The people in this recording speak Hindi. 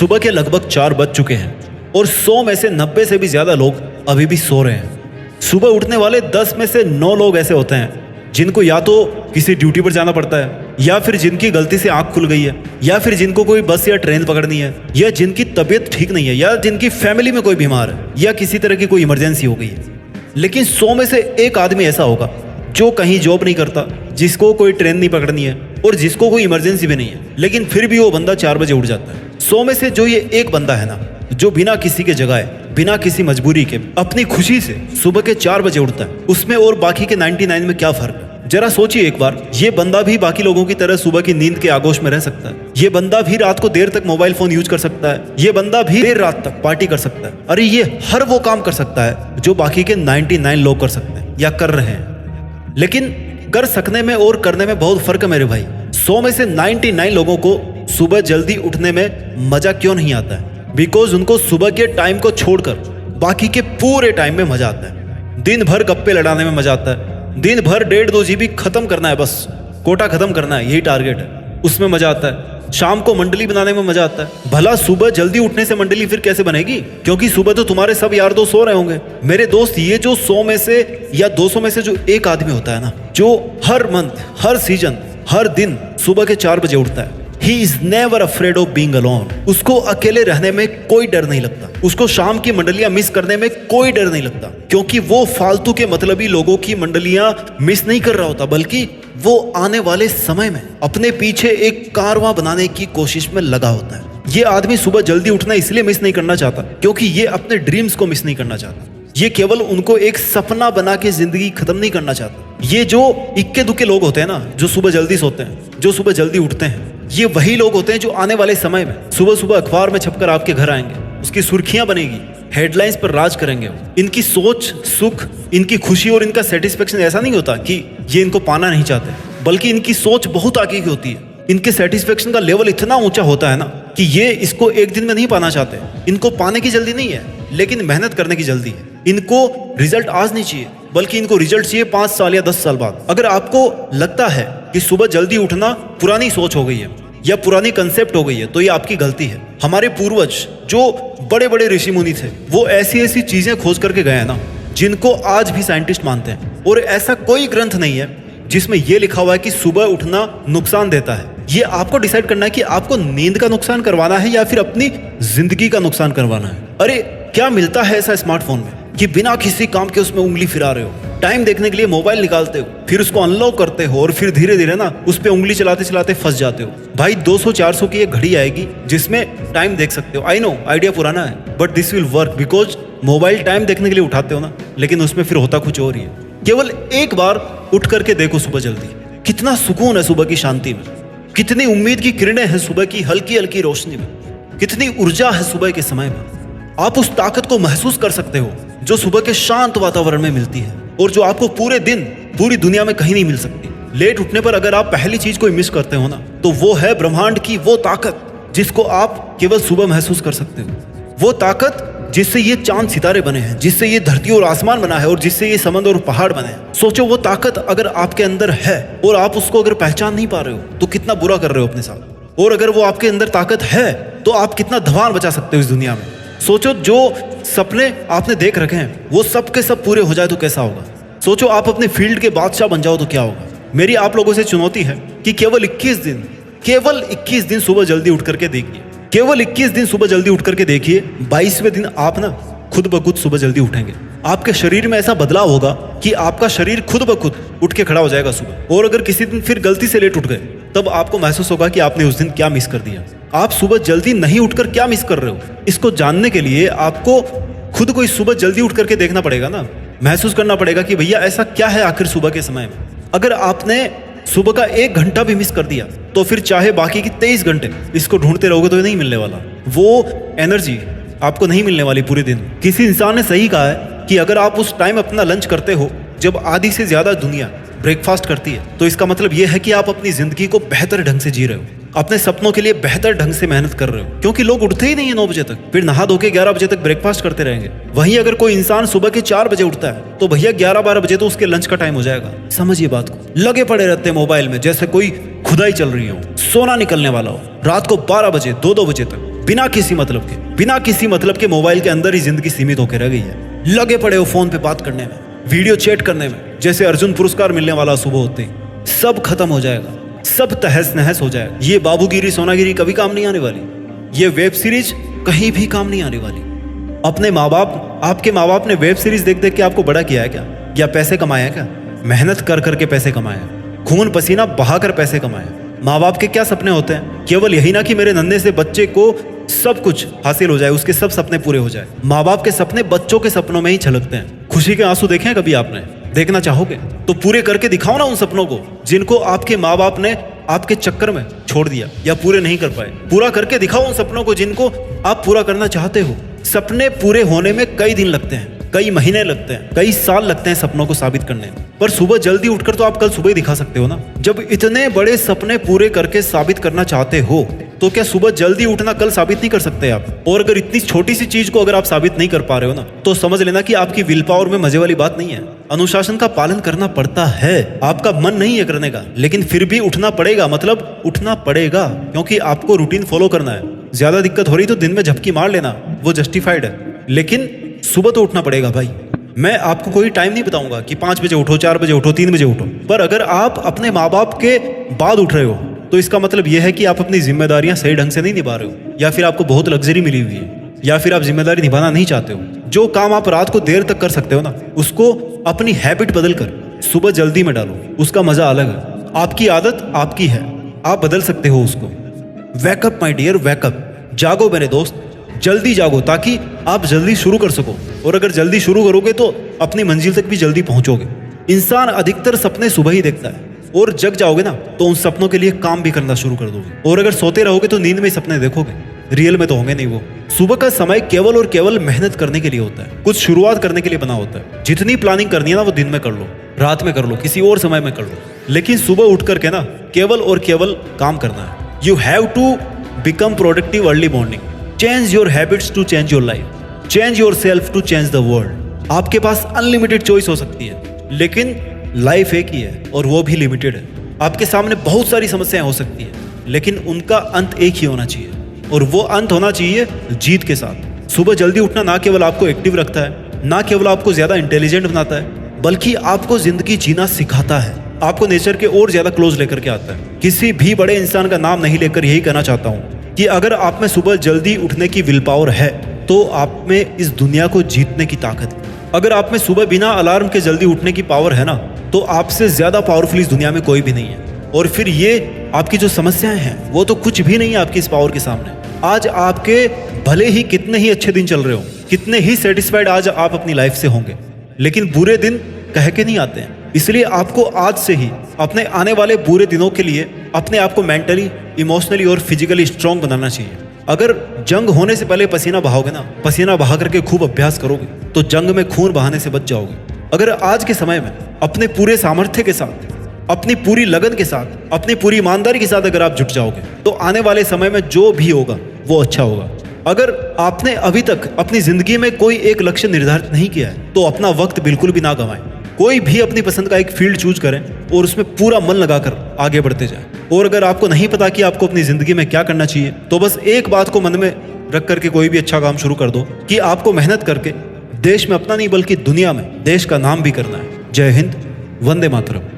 सुबह के लगभग 4 बज चुके हैं और 100 में से 90 से भी ज्यादा लोग अभी भी सो रहे हैं। सुबह उठने वाले 10 में से 9 लोग ऐसे होते हैं जिनको या तो किसी ड्यूटी पर जाना पड़ता है, या फिर जिनकी गलती से आंख खुल गई है, या फिर जिनको कोई बस या ट्रेन पकड़नी है, या जिनकी तबीयत ठीक नहीं है, या जिनकी फैमिली में कोई बीमार है, या किसी तरह की कोई इमरजेंसी हो गई है। लेकिन 100 में से एक आदमी ऐसा होगा जो कहीं जॉब नहीं करता, जिसको कोई ट्रेन नहीं पकड़नी है और जिसको कोई इमरजेंसी भी नहीं है, लेकिन फिर भी वो बंदा 4 बजे उठ जाता है। 100 में से जो ये एक बंदा है ना, जो बिना किसी के जगाए, बिना किसी मजबूरी के, अपनी खुशी से सुबह के 4 बजे उठता है, उसमें और बाकी के 99 में क्या फर्क है? जरा सोचिए एक बार, ये बंदा भी बाकी लोगों की तरह सुबह की नींद के आगोश में रह सकता है। ये बंदा भी रात को देर तक मोबाइल फोन यूज कर सकता है। ये बंदा भी देर रात तक पार्टी कर सकता है। अरे ये हर वो काम कर सकता है जो बाकी के 99 लोग कर सकते हैं या कर रहे हैं। लेकिन कर सकने में और करने में बहुत फर्क है मेरे भाई। 100 में से 99 लोगों को सुबह जल्दी उठने में मजा क्यों नहीं आता है? बिकॉज उनको सुबह के टाइम को छोड़कर बाकी के पूरे टाइम में मजा आता है। दिन भर गप्पे लड़ाने में मजा आता है, दिन भर 1.5-2 GB खत्म करना है, बस कोटा खत्म करना है, यही टारगेट है, उसमें मजा आता है। शाम को मंडली बनाने में मजा आता है। भला सुबह जल्दी उठने से मंडली फिर कैसे बनेगी? क्योंकि सुबह तो तुम्हारे सब यार दोस्त सो रहे होंगे। मेरे दोस्त, ये जो 100 में से या 200 में से जो एक आदमी होता है ना, जो हर मंथ, हर सीजन, हर दिन सुबह के 4 बजे उठता है, He is never afraid of being alone. उसको अकेले रहने में कोई डर नहीं लगता। उसको शाम की मंडलियां मिस करने में कोई डर नहीं लगता, क्योंकि वो फालतू के मतलबी लोगों की मंडलियां मिस नहीं कर रहा होता, बल्कि वो आने वाले समय में अपने पीछे एक कारवां बनाने की कोशिश में लगा होता है। ये आदमी सुबह जल्दी उठना इसलिए मिस नहीं करना चाहता क्योंकि ये अपने ड्रीम्स को मिस नहीं करना चाहता। ये केवल उनको एक सपना बना के जिंदगी खत्म नहीं करना चाहता। ये जो इक्के दुक्के लोग होते हैं ना, जो सुबह जल्दी सोते हैं, जो सुबह जल्दी उठते हैं, ये वही लोग होते हैं जो आने वाले समय में सुबह सुबह अखबार में छपकर आपके घर आएंगे, उसकी सुर्खियां बनेगी, हेडलाइंस पर राज करेंगे। इनकी सोच, सुख, इनकी खुशी और इनका सेटिस्फेक्शन ऐसा नहीं होता कि ये इनको पाना नहीं चाहते, बल्कि इनकी सोच बहुत आगे की होती है। इनके सेटिस्फेक्शन का लेवल इतना ऊंचा होता है ना कि ये इसको एक दिन में नहीं पाना चाहते। इनको पाने की जल्दी नहीं है, लेकिन मेहनत करने की जल्दी है। इनको रिजल्ट आज नहीं चाहिए, बल्कि इनको रिजल्ट चाहिए 5 साल या 10 साल बाद। अगर आपको लगता है कि सुबह जल्दी उठना पुरानी सोच हो गई है या पुरानी कंसेप्ट हो गई है, तो ये आपकी गलती है। हमारे पूर्वज जो बड़े बड़े ऋषि मुनि थे, वो ऐसी ऐसी चीजें खोज करके गए हैं ना, जिनको आज भी साइंटिस्ट मानते हैं। और ऐसा कोई ग्रंथ नहीं है जिसमें यह लिखा हुआ है कि सुबह उठना नुकसान देता है। ये आपको डिसाइड करना है कि आपको नींद का नुकसान करवाना है या फिर अपनी जिंदगी का नुकसान करवाना है। अरे क्या मिलता है ऐसा स्मार्टफोन में कि बिना किसी काम के उसमें उंगली फिरा रहे हो, टाइम देखने के लिए मोबाइल निकालते हो, फिर उसको अनलॉक करते हो और फिर धीरे धीरे ना उस पे उंगली चलाते चलाते फंस जाते हो। भाई 200-400 की एक घड़ी आएगी जिसमें टाइम देख सकते हो। आई नो आइडिया पुराना है, but this will work because mobile time देखने के लिए उठाते हो ना, लेकिन उसमें फिर होता कुछ और ही है। केवल एक बार उठ करके देखो सुबह जल्दी, कितना सुकून है सुबह की शांति में, कितनी उम्मीद की किरणें हैं सुबह की हल्की हल्की रोशनी में, कितनी ऊर्जा है सुबह के समय में। आप उस ताकत को महसूस कर सकते हो जो सुबह के शांत वातावरण में मिलती है और जो आपको पूरे दिन पूरी दुनिया में कहीं नहीं मिल सकती। लेट उठने पर अगर आप पहली चीज को मिस करते हो ना, तो वो है ब्रह्मांड की वो ताकत जिसको आप केवल सुबह महसूस कर सकते हो। वो ताकत जिससे ये चांद सितारे बने हैं, जिससे ये धरती और आसमान बना है और जिससे ये समंदर और पहाड़ बने हैं। सोचो वो ताकत अगर आपके अंदर है और आप उसको अगर पहचान नहीं पा रहे हो, तो कितना बुरा कर रहे हो अपने साथ। और अगर वो आपके अंदर ताकत है, तो आप कितना धमाल बचा सकते हो इस दुनिया में। सोचो जो सपने आपने देख रखे हैं वो सब के सब पूरे हो जाए तो कैसा होगा। सोचो आप अपने फील्ड के बादशाह बन जाओ तो क्या होगा। मेरी आप लोगों से चुनौती है कि केवल 21 दिन सुबह जल्दी उठ करके देखिए। केवल 21 दिन सुबह जल्दी उठ करके देखिए। 22वें दिन आप ना खुद ब खुद सुबह जल्दी उठेंगे। आपके शरीर में ऐसा बदलाव होगा कि आपका शरीर खुद ब खुद उठ के खड़ा हो जाएगा सुबह। और अगर किसी दिन फिर गलती से लेट उठ गए, तब आपको महसूस होगा कि आपने उस दिन क्या मिस कर दिया। आप सुबह जल्दी नहीं उठकर क्या मिस कर रहे हो, इसको जानने के लिए आपको खुद को इस सुबह जल्दी उठ करके देखना पड़ेगा ना, महसूस करना पड़ेगा कि भैया ऐसा क्या है आखिर सुबह के समय में। अगर आपने सुबह का 1 घंटा भी मिस कर दिया, तो फिर चाहे बाकी की 23 घंटे इसको ढूंढते रहोगे तो नहीं मिलने वाला। वो एनर्जी आपको नहीं मिलने वाली पूरे दिन। किसी इंसान ने सही कहा है कि अगर आप उस टाइम अपना लंच करते हो जब आधी से ज्यादा दुनिया ब्रेकफास्ट करती है, तो इसका मतलब यह है कि आप अपनी जिंदगी को बेहतर ढंग से जी रहे हो, अपने सपनों के लिए बेहतर ढंग से मेहनत कर रहे हो। क्योंकि लोग उठते ही नहीं है 9 बजे तक, फिर नहा धो के 11 बजे तक ब्रेकफास्ट करते रहेंगे। वहीं अगर कोई इंसान सुबह के 4 बजे उठता है, तो भैया 11-12 बजे तो उसके लंच का टाइम हो जाएगा। समझिए बात को। लगे पड़े रहते हैं मोबाइल में जैसे कोई खुदाई चल रही हो, सोना निकलने वाला हो, रात को 12 बजे 2-2 बजे तक। बिना किसी मतलब के मोबाइल के अंदर ही जिंदगी सीमित होकर रह गई है। लगे पड़े हो फोन पे बात करने में, वीडियो चैट करने में, जैसे अर्जुन पुरस्कार मिलने वाला सुबह होते ही सब खत्म हो जाएगा, सब तहस नहस हो जाएगा। ये बाबूगिरी सोनागिरी कभी काम नहीं आने वाली, ये वेब सीरीज कहीं भी काम नहीं आने वाली। अपने माँ बाप, आपके माँ बाप ने वेब सीरीज देख देख के आपको बड़ा किया है क्या? या पैसे कमाया है क्या? मेहनत कर करके पैसे कमाया, खून पसीना बहाकर पैसे कमाया। माँ बाप के क्या सपने होते हैं? केवल यही ना कि मेरे नन्हे से बच्चे को सब कुछ हासिल हो जाए, उसके सब सपने पूरे हो जाए। माँ बाप के सपने बच्चों के सपनों में ही छलकते हैं। खुशी के आंसू देखे हैं कभी आपने? देखना चाहोगे तो पूरे करके दिखाओ ना उन सपनों को जिनको आपके माँ बाप ने आपके चक्कर में छोड़ दिया या पूरे नहीं कर पाए। पूरा करके दिखाओ उन सपनों को जिनको आप पूरा करना चाहते हो। सपने पूरे होने में कई दिन लगते हैं, कई महीने लगते हैं, कई साल लगते हैं सपनों को साबित करने में। पर सुबह जल्दी उठकर तो आप कल सुबह ही दिखा सकते हो ना। जब इतने बड़े सपने पूरे करके साबित करना चाहते हो तो क्या सुबह जल्दी उठना कल साबित नहीं कर सकते आप? और अगर इतनी छोटी सी चीज को अगर आप साबित नहीं कर पा रहे हो ना, तो समझ लेना कि आपकी विल पावर में मजे वाली बात नहीं है। अनुशासन का पालन करना पड़ता है, आपका मन नहीं है करने का, लेकिन फिर भी उठना पड़ेगा। मतलब उठना पड़ेगा क्योंकि आपको रूटीन फॉलो करना है। ज्यादा दिक्कत हो रही तो दिन में झपकी मार लेना, वो जस्टिफाइड है, लेकिन सुबह तो उठना पड़ेगा भाई। मैं आपको कोई टाइम नहीं बताऊंगा कि 5 बजे उठो, 4 बजे उठो, 3 बजे उठो। पर अगर आप अपने माँ बाप के बाद उठ रहे हो तो इसका मतलब यह है कि आप अपनी जिम्मेदारियां सही ढंग से नहीं निभा रहे हो, या फिर आपको बहुत लग्जरी मिली हुई है, या फिर आप जिम्मेदारी निभाना नहीं चाहते हो। जो काम आप रात को देर तक कर सकते हो ना, उसको अपनी हैबिट बदल कर सुबह जल्दी में डालो, उसका मजा अलग है। आपकी आदत आपकी है, आप बदल सकते हो उसको। वेकअप माई डियर, वेकअप, जागो मेरे दोस्त, जल्दी जागो ताकि आप जल्दी शुरू कर सको। और अगर जल्दी शुरू करोगे तो अपनी मंजिल तक भी जल्दी पहुंचोगे। इंसान अधिकतर सपने सुबह ही देखता है, और जग जाओगे ना तो उन सपनों के लिए काम भी करना शुरू कर दोगे। और अगर सोते रहोगे तो नींद में सपने देखोगे, रियल में तो होंगे नहीं वो। सुबह का समय केवल और केवल मेहनत करने के लिए होता है, कुछ शुरुआत करने के लिए बना होता है। जितनी प्लानिंग करनी है ना वो दिन में कर लो, रात में कर लो, किसी और समय में कर लो, लेकिन सुबह उठ करके ना केवल और केवल काम करना है। You have to become productive early morning. Change your habits to change your life, change yourself to change the world. आपके पास अनलिमिटेड चॉइस हो सकती है, लेकिन लाइफ एक ही है और वो भी लिमिटेड है। आपके सामने बहुत सारी समस्याएं हो सकती है, लेकिन उनका अंत एक ही होना चाहिए, और वो अंत होना चाहिए जीत के साथ। सुबह जल्दी उठना ना केवल आपको एक्टिव रखता है, ना केवल आपको ज्यादा इंटेलिजेंट बनाता है, बल्कि आपको जिंदगी जीना सिखाता है, आपको नेचर के और ज्यादा क्लोज लेकर के आता है। किसी भी बड़े इंसान का नाम नहीं लेकर यही कहना चाहता हूँ कि अगर आप में सुबह जल्दी उठने की विल पावर है तो आप में इस दुनिया को जीतने की ताकत है। अगर आप में सुबह बिना अलार्म के जल्दी उठने की पावर है ना, तो आपसे ज्यादा पावरफुल इस दुनिया में कोई भी नहीं है। और फिर ये आपकी जो समस्याएं हैं वो तो कुछ भी नहीं है आपकी इस पावर के सामने। आज आपके भले ही कितने ही अच्छे दिन चल रहे हो, कितने ही सेटिस्फाइड आज आप अपनी लाइफ से होंगे, लेकिन बुरे दिन कह के नहीं आते हैं। इसलिए आपको आज से ही अपने आने वाले बुरे दिनों के लिए अपने आप को मेंटली, इमोशनली और फिजिकली स्ट्रांग बनाना चाहिए। अगर जंग होने से पहले पसीना बहाओगे ना, पसीना बहा करके खूब अभ्यास करोगे तो जंग में खून बहाने से बच जाओगे। अगर आज के समय में अपने पूरे सामर्थ्य के साथ, अपनी पूरी लगन के साथ, अपनी पूरी ईमानदारी के साथ अगर आप जुट जाओगे तो आने वाले समय में जो भी होगा वो अच्छा होगा। अगर आपने अभी तक अपनी जिंदगी में कोई एक लक्ष्य निर्धारित नहीं किया है तो अपना वक्त बिल्कुल भी ना गंवाएं। कोई भी अपनी पसंद का एक फील्ड चूज करें और उसमें पूरा मन लगाकर आगे बढ़ते जाएं। और अगर आपको नहीं पता कि आपको अपनी जिंदगी में क्या करना चाहिए तो बस एक बात को मन में रख करके कोई भी अच्छा काम शुरू कर दो कि आपको मेहनत करके देश में अपना नहीं बल्कि दुनिया में देश का नाम भी करना है। जय हिंद, वंदे मातरम।